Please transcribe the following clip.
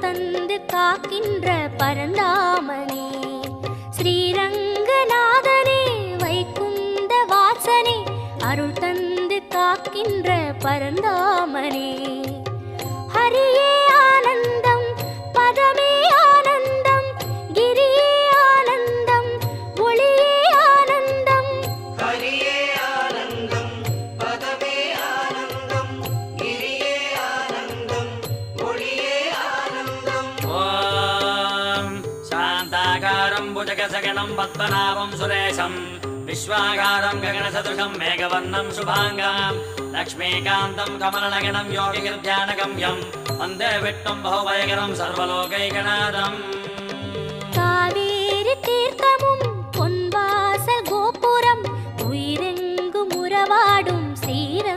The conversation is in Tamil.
தந்து காக்கின்ற பரந்தாமனே ஸ்ரீரங்கநாதனே வைகுந்த வாசனே அருள் தந்து காக்கின்ற பரந்தாமனே ஹரியே ஆனந்தம் பதமே ஆனந்தம் கிரியே ஆனந்தம் ஒளியே ஆனந்தம் ஹரியே ஆனந்தம் பதமே ஆனந்தம் கிரியே ஆனந்தம் ஒளியே ஆனந்தம் ஓம் சாந்தாகாரம் புஜகசகனம் பத்மநாபம் சுரேஷம் विश्वागारं गगनसदृशं मेघवर्णं शुभाङ्गं लक्ष्मीकान्तं कमलनगनं योगिगिर्ध्यानगम्यं वन्दे विष्णुं बहुभयकरं सर्वलोकैकनाथम् कावेरी तीर्थमुं